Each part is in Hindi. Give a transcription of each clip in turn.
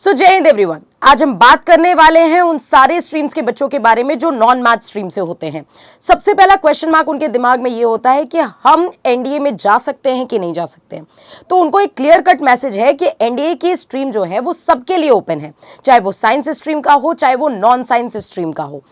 सो जय हिंद एवरीवन। आज हम बात करने वाले हैं उन सारे स्ट्रीम्स के बच्चों के बारे में जो नॉन मैथ स्ट्रीम से होते हैं। सबसे पहला क्वेश्चन मार्क उनके दिमाग में ये होता है कि हम एनडीए में जा सकते हैं कि नहीं जा सकते हैं। तो उनको एक क्लियर कट मैसेज है कि एनडीए की स्ट्रीम जो है वो सबके लिए ओपन है, चाहे वो साइंस स्ट्रीम का हो चाहे वो नॉन साइंस स्ट्रीम का हो।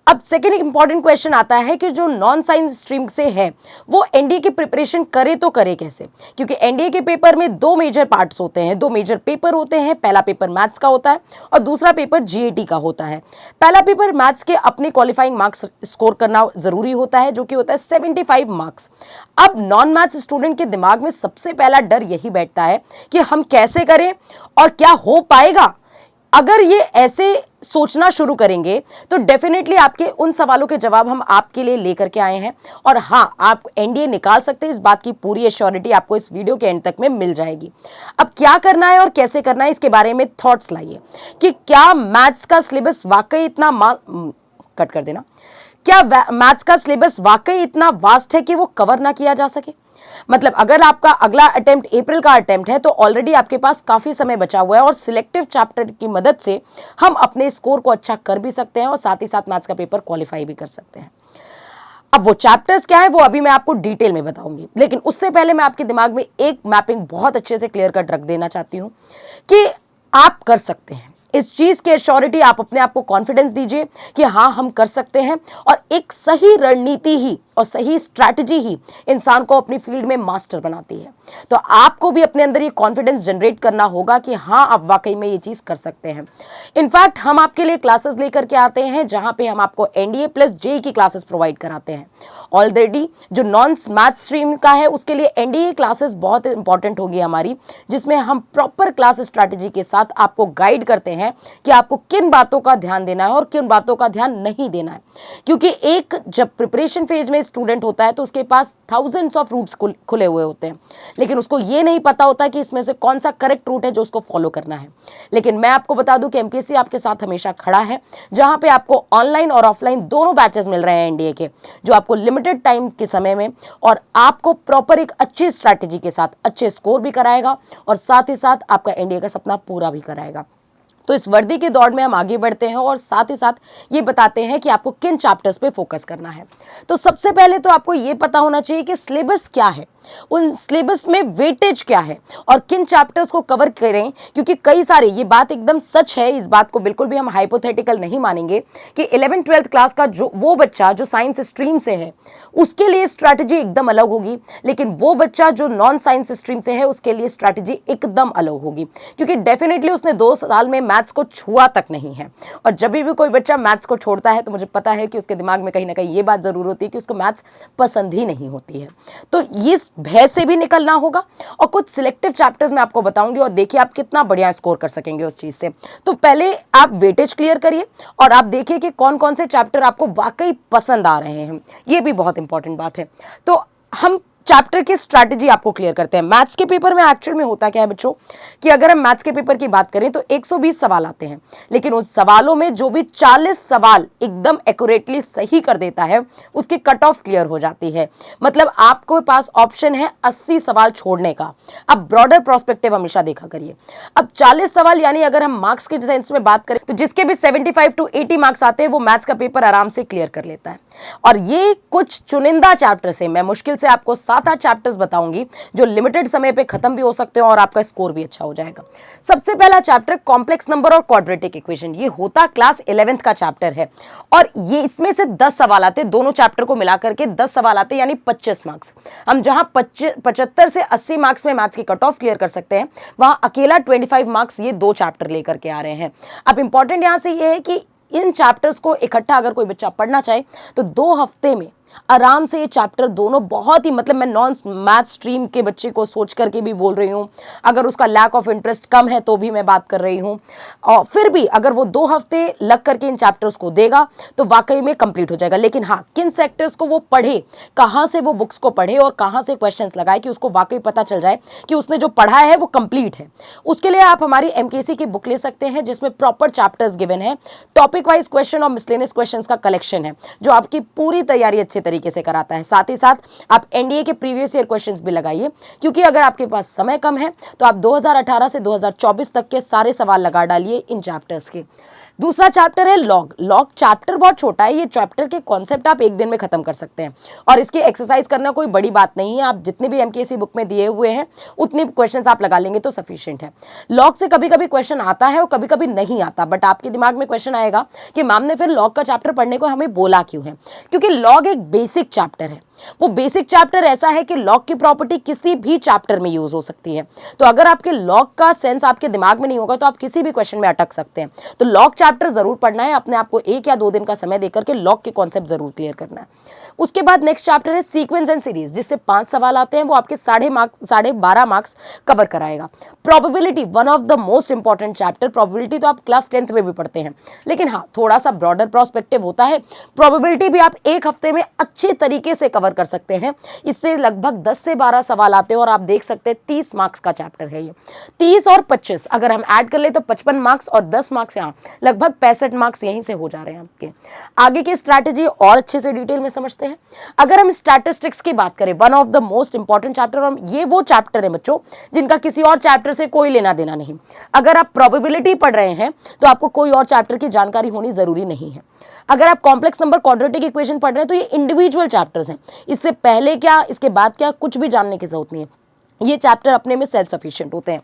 अब सेकेंड इंपॉर्टेंट क्वेश्चन आता है कि जो नॉन साइंस स्ट्रीम से है वो एनडीए की प्रिपरेशन करे तो करे कैसे, क्योंकि एनडीए के पेपर में दो मेजर पार्ट्स होते हैं, दो मेजर पेपर होते हैं। पहला पेपर मैथ्स का होता है और दूसरा पेपर जीएटी का होता है। पहला पेपर मैथ्स के अपने क्वालिफाइंग मार्क्स स्कोर करना जरूरी होता है, जो कि होता है 75 मार्क्स। अब नॉन मैथ्स स्टूडेंट के दिमाग में सबसे पहला डर यही बैठता है कि हम कैसे करें और क्या हो पाएगा। अगर ये ऐसे सोचना शुरू करेंगे तो डेफिनेटली आपके उन सवालों के जवाब हम आपके लिए लेकर के आए हैं। और हाँ, आप एनडीए निकाल सकते हैं, इस बात की पूरी एश्योरिटी आपको इस वीडियो के एंड तक में मिल जाएगी। अब क्या करना है और कैसे करना है इसके बारे में थॉट्स लाइए कि क्या मैथ्स का सिलेबस वाकई इतना कट कर देना, क्या मैथ्स का सिलेबस वाकई इतना वास्ट है कि वो कवर ना किया जा सके। मतलब अगर आपका अगला अटेम्प्ट अप्रैल का अटेम्प्ट है तो ऑलरेडी आपके पास काफी समय बचा हुआ है और सिलेक्टिव चैप्टर की मदद से हम अपने स्कोर को अच्छा कर भी सकते हैं और साथ ही साथ मैथ्स का पेपर क्वालिफाई भी कर सकते हैं। अब वो चैप्टर्स क्या है वो अभी मैं आपको डिटेल में बताऊंगी, लेकिन उससे पहले मैं आपके दिमाग में एक मैपिंग बहुत अच्छे से क्लियर कट रख देना चाहती हूं कि आप कर सकते हैं। इस चीज की एश्योरिटी आप अपने आप को कॉन्फिडेंस दीजिए कि हाँ हम कर सकते हैं। और एक सही रणनीति ही और सही स्ट्रैटेजी ही इंसान को अपनी फील्ड में मास्टर बनाती है। तो आपको भी अपने अंदर ये कॉन्फिडेंस जनरेट करना होगा कि हाँ आप वाकई में ये चीज कर सकते हैं। इनफैक्ट हम आपके लिए क्लासेस लेकर के आते हैं जहां पे हम आपको एनडीए प्लस जेई की क्लासेस प्रोवाइड कराते हैं। ऑलरेडी जो नॉन मैथ स्ट्रीम का है उसके लिए एनडीए क्लासेस बहुत इंपॉर्टेंट होगी हमारी, जिसमें हम प्रॉपर क्लास स्ट्रैटेजी के साथ आपको गाइड करते हैं कि आपको किन बातों का ध्यान देना है और किन बातों का ध्यान नहीं देना है। क्योंकि एक जब प्रिपरेशन फेज में स्टूडेंट होता है तो उसके पास थाउजेंड्स ऑफ रूट्स खुले हुए होते हैं, लेकिन उसको ये नहीं पता होता कि इसमें से कौन सा करेक्ट रूट है जो उसको फॉलो करना है। लेकिन मैं आपको बता दूं कि एमपीएससी आपके साथ हमेशा खड़ा है, जहां पे आपको ऑनलाइन और ऑफलाइन दोनों बैचेस मिल रहे हैं एनडीए के, जो आपको लिमिटेड टाइम के समय में और आपको प्रॉपर एक अच्छी स्ट्रैटेजी के साथ अच्छे स्कोर भी कराएगा और साथ ही साथ आपका एनडीए का सपना पूरा भी कराएगा। तो इस वर्दी की दौड़ में हम आगे बढ़ते हैं और साथ ही साथ ये बताते हैं कि आपको किन चैप्टर्स पे फोकस करना है। तो सबसे पहले तो आपको ये पता होना चाहिए कि सिलेबस क्या है, उन सिलेबस में वेटेज क्या है और किन चैप्टर्स को कवर करें। क्योंकि कई सारे, ये बात एकदम सच है, इस बात को बिल्कुल भी हम हाइपोथेटिकल नहीं मानेंगे कि 11th-12th क्लास का जो वो बच्चा जो साइंस स्ट्रीम से है उसके लिए स्ट्रैटेजी एकदम अलग होगी, लेकिन वो बच्चा जो नॉन साइंस स्ट्रीम से है उसके लिए स्ट्रैटेजी एकदम अलग होगी। क्योंकि डेफिनेटली उसने 2 साल में मैथ्स को छुआ तक नहीं है। और जब भी कोई बच्चा मैथ्स को छोड़ता है तो मुझे पता है कि उसके दिमाग में कहीं ना कहीं ये बात जरूर होती है कि उसको मैथ्स पसंद ही नहीं होती है। तो इस भय से भी निकलना होगा और कुछ सिलेक्टिव चैप्टर्स मैं आपको बताऊंगी और देखिए आप कितना बढ़िया स्कोर कर सकेंगे उस चीज से। तो पहले आप वेटेज क्लियर करिए और आप देखिए कि कौन कौन से चैप्टर आपको वाकई पसंद आ रहे हैं, ये भी बहुत इंपॉर्टेंट बात है। तो हम चैप्टर की स्ट्रैटेजी आपको क्लियर करते हैं। मैथ्स के पेपर में एक्चुअल में होता क्या है बच्चों कि अगर हम मैथ्स के पेपर की बात करें तो 120 सवाल आते हैं, लेकिन उस सवालों में जो भी 40 सवाल एकदम एक्यूरेटली सही कर देता है उसकी कट ऑफ क्लियर हो जाती है। मतलब आपके पास ऑप्शन है 80 सवाल छोड़ने का। अब ब्रॉडर प्रोस्पेक्टिव हमेशा देखा करिए। अब 40 सवाल यानी अगर हम मार्क्स के सेंस में बात करें तो जिसके भी 75 to 80 मार्क्स आते हैं वो मैथ्स का पेपर आराम से क्लियर कर लेता है। और ये कुछ चुनिंदा चैप्टर से मैं मुश्किल से आपको 7-8 चैप्टर्स बताऊंगी जो लिमिटेड समय पे खत्म भी हो सकते हैं और आपका स्कोर भी अच्छा हो जाएगा। सबसे पहला चैप्टर कॉम्प्लेक्स नंबर और क्वाड्रेटिक इक्वेशन, ये होता क्लास 11th का चैप्टर है और ये इसमें से 10 सवाल आते हैं, दोनों चैप्टर को मिलाकर के 10 सवाल आते हैं यानी 25 मार्क्स। हम जहां 75 से 80 मार्क्स में मैथ्स की कट ऑफ क्लियर कर सकते हैं, वहां अकेला 25 मार्क्स ये 2 चैप्टर लेकर के आ रहे हैं। अब इंपॉर्टेंट यहां से ये है कि इन चैप्टर्स को इकट्ठा अगर कोई बच्चा पढ़ना चाहे तो 2 हफ्ते में आराम से ये चैप्टर दोनों बहुत ही, मतलब मैं नॉन मैथ स्ट्रीम के बच्चे को सोच करके भी बोल रही हूँ, अगर उसका लैक ऑफ इंटरेस्ट कम है तो भी मैं बात कर रही हूँ। और फिर भी अगर वो 2 हफ्ते लग करके इन चैप्टर्स को देगा तो वाकई में कंप्लीट हो जाएगा। लेकिन हाँ, किन सेक्टर्स को वो पढ़े, कहाँ से वो बुक्स को पढ़े और कहाँ से क्वेश्चंस लगाए कि उसको वाकई पता चल जाए कि उसने जो पढ़ा है वो कंप्लीट है। उसके लिए आप हमारी एमकेसी की बुक ले सकते हैं जिसमें प्रॉपर चैप्टर्स गिवन है, टॉपिक वाइज क्वेश्चन और मिसलेनियस क्वेश्चन का कलेक्शन है जो आपकी पूरी तैयारी अच्छे अच्छे तरीके से कराता है। साथ ही साथ आप एनडीए के प्रीवियस ईयर क्वेश्चंस भी लगाइए, क्योंकि अगर आपके पास समय कम है तो आप 2018 से 2024 तक के सारे सवाल लगा डालिए इन चैप्टर्स के। दूसरा चैप्टर है लॉग। लॉग चैप्टर बहुत छोटा है, ये चैप्टर के कॉन्सेप्ट आप एक दिन में खत्म कर सकते हैं और इसकी एक्सरसाइज करना कोई बड़ी बात नहीं है। आप जितने भी एमकेएससी बुक में दिए हुए हैं उतने क्वेश्चंस आप लगा लेंगे तो सफिशिएंट है। लॉग से कभी कभी क्वेश्चन आता है और कभी कभी नहीं आता, बट आपके दिमाग में क्वेश्चन आएगा कि मैम ने फिर लॉग का चैप्टर पढ़ने को हमें बोला क्यों है? क्योंकि लॉग एक बेसिक चैप्टर है। वो बेसिक चैप्टर ऐसा है कि लॉग की प्रॉपर्टी किसी भी चैप्टर में यूज हो सकती है। तो अगर आपके लॉग का सेंस आपके दिमाग में नहीं होगा तो आप किसी भी क्वेश्चन में अटक सकते हैं। तो लॉग चैप्टर जरूर पढ़ना है, अपने आप को 1 या 2 दिन का समय देकर के लॉग के कॉन्सेप्ट जरूर क्लियर करना है। उसके बाद नेक्स्ट चैप्टर है सीक्वेंस एंड सीरीज, जिससे 5 सवाल आते हैं, वो आपके 12.5 मार्क्स कवर कराएगा। Probability one of the most important chapter. Probability तो आप क्लास 10th में भी पढ़ते हैं, लेकिन हाँ थोड़ा सा ब्रॉडर प्रोस्पेक्टिव होता है। प्रोबेबिलिटी भी आप 1 हफ्ते में अच्छे तरीके से कवर कर सकते हैं। इससे लगभग 10 से 12 सवाल आते हैं और आप देख सकते हैं 30 मार्क्स का चैप्टर है ये। 30 और 25 अगर हम ऐड कर ले तो 55 मार्क्स और 10 मार्क्स यहाँ लगभग 65 मार्क्स यहीं से हो जा रहे हैं आपके। आगे की स्ट्रैटेजी और अच्छे से डिटेल में समझते हैं। अगर हम स्टैटिस्टिक्स की बात करें, one of the most important chapter, और ये वो चैप्टर है बच्चों जिनका किसी और चैप्टर से कोई लेना देना नहीं। अगर आप प्रोबेबिलिटी पढ़ रहे हैं तो आपको कोई और चैप्टर की जानकारी होनी जरूरी नहीं है। अगर आप कॉम्प्लेक्स नंबर क्वाड्रेटिक इक्वेशन पढ़ रहे हैं तो ये इंडिविजुअल चैप्टर्स हैं, इससे पहले क्या इसके बाद क्या कुछ भी जानने की जरूरत नहीं है। ये चैप्टर अपने में सेल्फ सफिशिएंट होते हैं।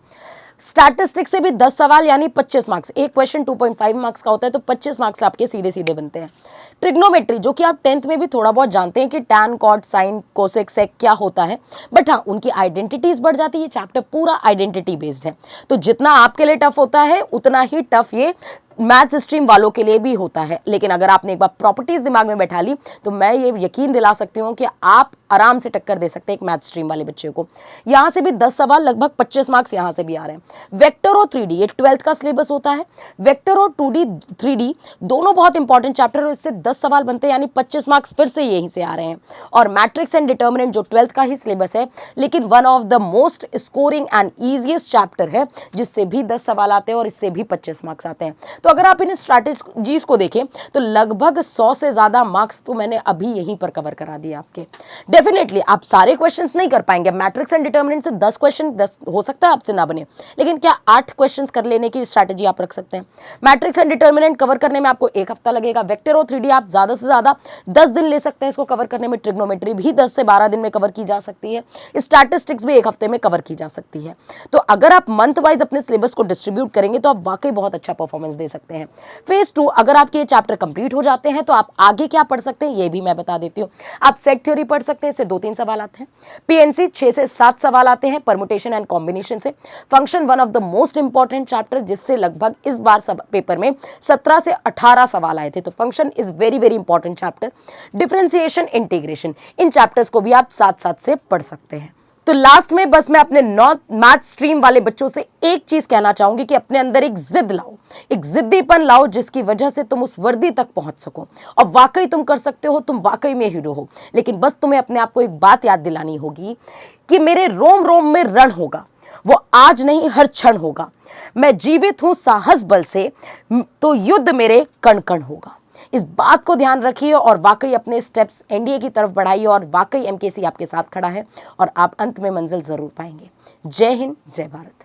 स्टैटिस्टिक्स से भी 10 सवाल यानी 25 मार्क्स, एक क्वेश्चन 2.5 मार्क्स का होता है, तो 25 मार्क्स आपके सीधे सीधे बनते हैं। ट्रिग्नोमेट्री, जो कि आप 10th में भी थोड़ा बहुत जानते हैं कि टैन, कॉट, साइन, कोसेक, सेक क्या होता है, बट हाँ उनकी आइडेंटिटीज बढ़ जाती है। चैप्टर पूरा आइडेंटिटी बेस्ड है, तो जितना आपके लिए टफ होता है उतना ही टफ ये मैथ्स स्ट्रीम वालों के लिए भी होता है। लेकिन अगर आपने एक बार प्रॉपर्टीज दिमाग में बैठा ली तो मैं ये यकीन दिला सकती हूँ कि आप आराम से टक्कर दे सकते हैं एक मैथ्स स्ट्रीम वाले बच्चे को। यहाँ से भी 10 सवाल, लगभग 25 मार्क्स यहाँ से भी आ रहे हैं। वेक्टर और 3D, ये 12th का सिलेबस होता है। वेक्टर और 2D 3D दोनों बहुत इंपॉर्टेंट चैप्टर, और इससे 10 सवाल बनते हैं यानी 25 मार्क्स फिर से यहीं से आ रहे हैं। और मैट्रिक्स एंड डिटर्मिनेंट जो 12th का ही सिलेबस है, लेकिन one of the most scoring and easiest chapter है, जिससे भी 10 सवाल आते हैं और इससे भी 25 मार्क्स आते हैं। तो अगर आप इन स्ट्रैटेजीज को देखें तो लगभग 100 से ज्यादा मार्क्स तो मैंने अभी यहीं पर कवर करा दिए आपके। डेफिनेटली आप सारे क्वेश्चंस नहीं कर पाएंगे। मैट्रिक्स एंड डिटर्मिनेंट से 10 क्वेश्चन 10 हो सकता है आपसे ना बने, लेकिन क्या 8 क्वेश्चंस कर लेने की स्ट्रैटेजी आप रख सकते हैं। मैट्रिक्स एंड डिटर्मिनेंट कवर करने में आपको 1 हफ्ता लगेगा। वेक्टर और 3D आप ज्यादा से ज्यादा 10 दिन ले सकते हैं इसको कवर करने में। ट्रिग्नोमेट्री भी 10 से 12 दिन में कवर की जा सकती है। स्टैटिस्टिक्स भी 1 हफ्ते में कवर की जा सकती है। तो अगर आप मंथ वाइज अपने सिलेबस को डिस्ट्रीब्यूट करेंगे तो आप वाकई बहुत अच्छा परफॉर्मेंस दे सकते हैं। फेज 2, अगर आपके ये चैप्टर कंप्लीट हो जाते हैं तो आप आगे क्या पढ़ सकते हैं ये भी मैं बता देती हूँ। आप सेट थ्योरी पढ़ सकते हैं, इससे 2-3 सवाल आते हैं। पीएनसी 6 से 7 सवाल आते हैं परमुटेशन एंड कॉम्बिनेशन से। Function one of the most important chapter, जिससे लगभग इस बार पेपर में 17 से 18 सवाल आए थे। तो function is very very important chapter. Differentiation, integration, in chapters को भी आप साथ साथ से पढ़ सकते हैं। तो लास्ट में बस मैं अपने नॉन मैथ स्ट्रीम वाले बच्चों से एक चीज कहना चाहूंगी कि अपने अंदर एक जिद लाओ, एक जिद्दीपन लाओ, जिसकी वजह से तुम उस वर्दी तक पहुंच सको। और वाकई तुम कर सकते हो, तुम वाकई में हीरो हो। लेकिन बस तुम्हें अपने आप को एक बात याद दिलानी होगी कि मेरे रोम रोम में रण होगा, वो आज नहीं हर क्षण होगा। मैं जीवित हूं साहस बल से, तो युद्ध मेरे कण कण होगा। इस बात को ध्यान रखिए और वाकई अपने स्टेप्स एनडीए की तरफ बढ़ाइए, और वाकई एमकेसी आपके साथ खड़ा है और आप अंत में मंजिल जरूर पाएंगे। जय हिंद, जय भारत।